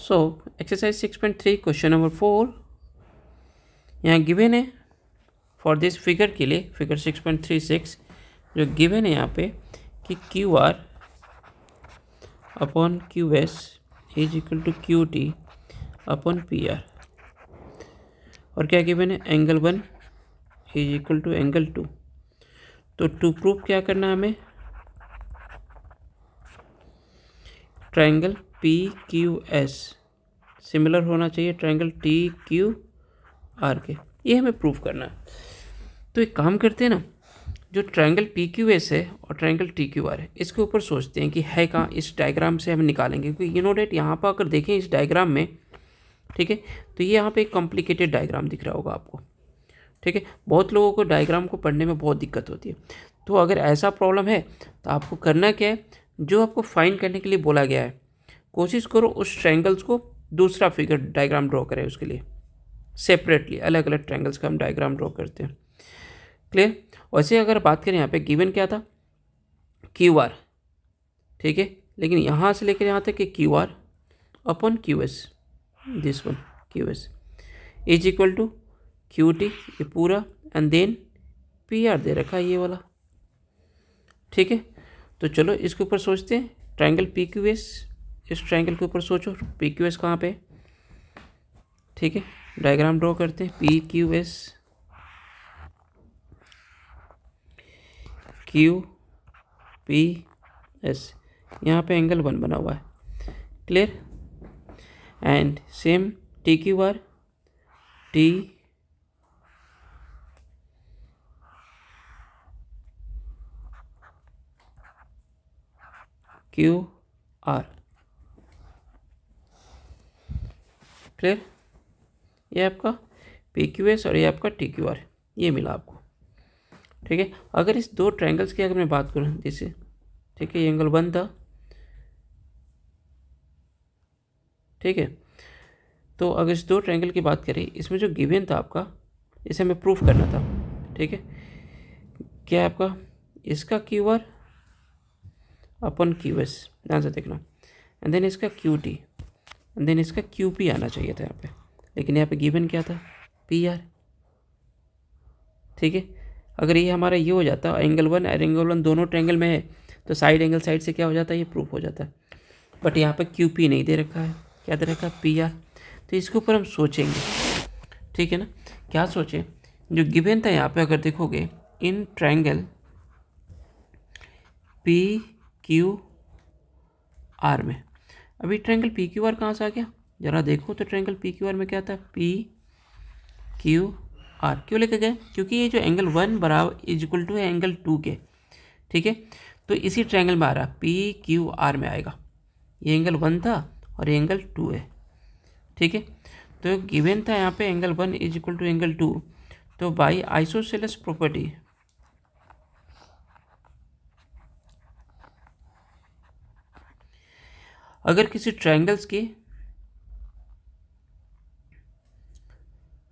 So exercise 6.3 question number 4 यहाँ given है for this figure के लिए, फिगर 6.36 जो गिवन है यहाँ पे कि Q R upon Q S is equal to Q T upon P R, और क्या गिवन है angle 1 is equal to angle 2। तो टू प्रूफ क्या करना है हमें, triangle P Q S similar होना चाहिए ट्रायंगल टी क्यू आर के, ये हमें प्रूफ करना है। तो एक काम करते हैं ना, जो ट्रायंगल पी क्यू एस है और ट्रायंगल टी क्यू आर है इसके ऊपर सोचते हैं कि है कहाँ, इस डायग्राम से हम निकालेंगे। क्योंकि यू नो डेट यहाँ पर अगर देखें इस डायग्राम में, ठीक है, तो ये यहाँ पे एक कॉम्प्लिकेटेड डायग्राम दिख रहा होगा आपको, ठीक है। बहुत लोगों को डायग्राम को पढ़ने में बहुत दिक्कत होती है। तो अगर ऐसा प्रॉब्लम है तो आपको करना क्या है, जो आपको फाइंड करने के लिए बोला गया है कोशिश करो उस ट्रायंगल्स को दूसरा फिगर डायग्राम ड्रॉ करें, उसके लिए सेपरेटली अलग अलग ट्रायंगल्स का हम डायग्राम ड्रॉ करते हैं। क्लियर। वैसे अगर बात करें यहाँ पे गिवन क्या था, क्यू आर, ठीक है, लेकिन यहाँ से लेकर यहाँ तक कि Q R upon Q S, this one Q S is equal to Q T, ये पूरा, एंड देन पी आर दे रखा है ये वाला, ठीक है। तो चलो इसके ऊपर सोचते हैं, ट्रायंगल पी क्यू एस, इस ट्रायंगल के ऊपर सोचो पी क्यू एस कहाँ पे, ठीक है, डायग्राम ड्रॉ करते हैं P Q S, Q P S, यहाँ पे एंगल 1 बना हुआ है, clear. And same T Q are, T Q are, clear. ये आपका पी क्यू एस और ये आपका टी क्यू आर, ये मिला आपको, ठीक है। अगर इस दो ट्रायंगल्स की अगर मैं बात करूँ जैसे, ठीक है, ये एंगल 1 था, ठीक है। तो अगर इस दो ट्रायंगल की बात करें, इसमें जो गिवन था आपका, इसे हमें प्रूफ करना था, ठीक है। क्या है आपका, इसका Q R upon Q S, ध्यान से देखना, एंड देन इसका क्यू टी, एंड देन इसका क्यू पी आना चाहिए था यहाँ पे, लेकिन यहाँ पे गिवन क्या था, पी आर, ठीक है। अगर ये हमारा ये हो जाता एंगल 1 और एंगल 1 दोनों ट्रायंगल में है तो साइड एंगल साइड से क्या हो जाता है, ये प्रूफ हो जाता है। बट यहाँ पे क्यू पी नहीं दे रखा है, क्या दे रखा है, पी आर। तो इसके ऊपर हम सोचेंगे, ठीक है ना। क्या सोचें, जो गिवन था यहाँ पे अगर देखोगे इन ट्रायंगल पी क्यू आर में, अभी ट्रायंगल पी क्यू आर कहाँ से आ गया, जरा देखो तो ट्रायंगल पी क्यू आर में क्या था, पी क्यू आर क्यों लेके गए, क्योंकि ये जो एंगल 1 बराबर इज इक्वल टू है एंगल 2 के, ठीक है। तो इसी ट्रायंगल में आ रहा पी क्यू आर में आएगा, ये एंगल 1 था और ये एंगल 2 है, ठीक है। तो गिवन था यहाँ पे angle 1 is equal to angle 2, तो बाई आइसोसेलेस प्रॉपर्टी अगर किसी ट्रायंगल्स के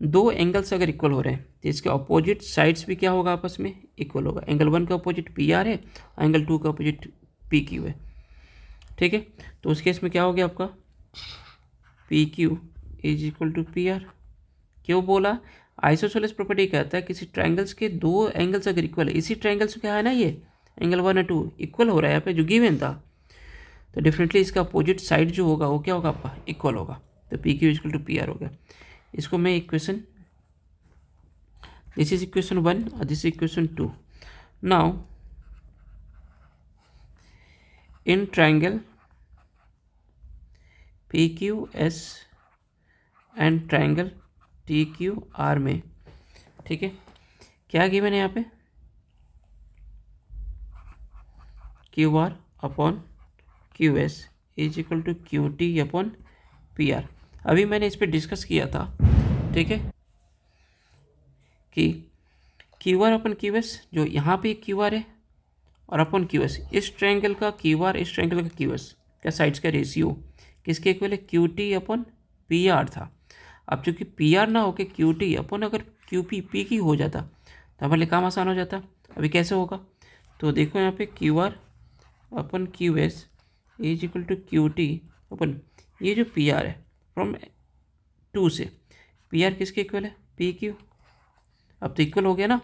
दो एंगल्स अगर इक्वल हो रहे हैं तो इसके अपोजिट साइड्स भी क्या होगा, आपस में इक्वल होगा। एंगल 1 का अपोजिट पी आर है, एंगल 2 का अपोजिट पी क्यू है, ठीक है। तो उस केस में क्या हो गया आपका, P Q is equal to P R. क्यों बोला, आइसोसेलेस प्रॉपर्टी कहता है किसी ट्रायंगल्स के दो एंगल्स अगर इक्वल है, इसी ट्रायंगल्स क्या है ना, ये एंगल 1 और 2 इक्वल हो रहा है यहाँ पे जो गिवन था, तो डेफिनेटली इसका अपोजिट साइड जो होगा वो क्या होगा आपका, इक्वल होगा। तो P Q equal to P R हो गया। इसको मैं इक्वेशन, दिस इज इक्वेशन 1 और this is equation 2। Now in triangle P Q S and triangle T Q R में, ठीक है, क्या गिवन है यहाँ पे, Q R upon Q S is equal to Q T upon P R. अभी मैंने इस पर डिस्कस किया था, ठीक है, कि Q R upon Q S, जो यहाँ पे क्यू आर है और अपन क्यू एस, इस ट्रायंगल का क्यू आर इस ट्रायंगल का क्यू एस का साइड्स का रेशियो किसके इक्वल है, क्यू टी अपन पी आर था। अब चूंकि पी आर ना होकर क्यू टी अपन अगर क्यू पी पी की हो जाता तो हमारे लिए काम आसान हो जाता। अभी कैसे होगा, तो देखो यहाँ पे Q R upon Q S is equal to Q T upon ये जो पी आर है फ्रॉम 2 से, पी आर किसके इक्वल है, पी क्यू। अब तो इक्वल हो गया ना,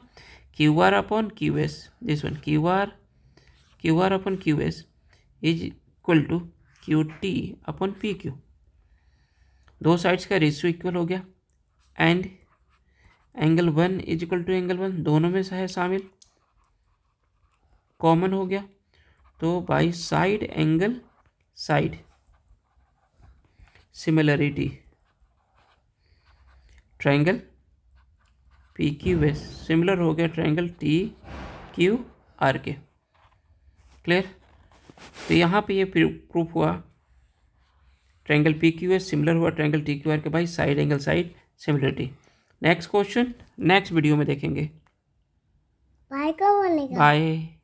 Q R upon Q S, this one Q R upon Q S is equal to Q T upon P Q. दो साइड्स का रेशियो इक्वल हो गया and angle 1 is equal to angle 1, दोनों में है शामिल, कॉमन हो गया। तो by side angle side similarity triangle P Q S similar हो गया ट्रायंगल टी क्यू आर के। क्लियर। तो यहाँ पे ये प्रूफ हुआ triangle P Q S similar हुआ ट्रायंगल टी क्यू आर के भाई side angle side similarity. Next question next video में देखेंगे। बाय कब बोलेगा? बाय।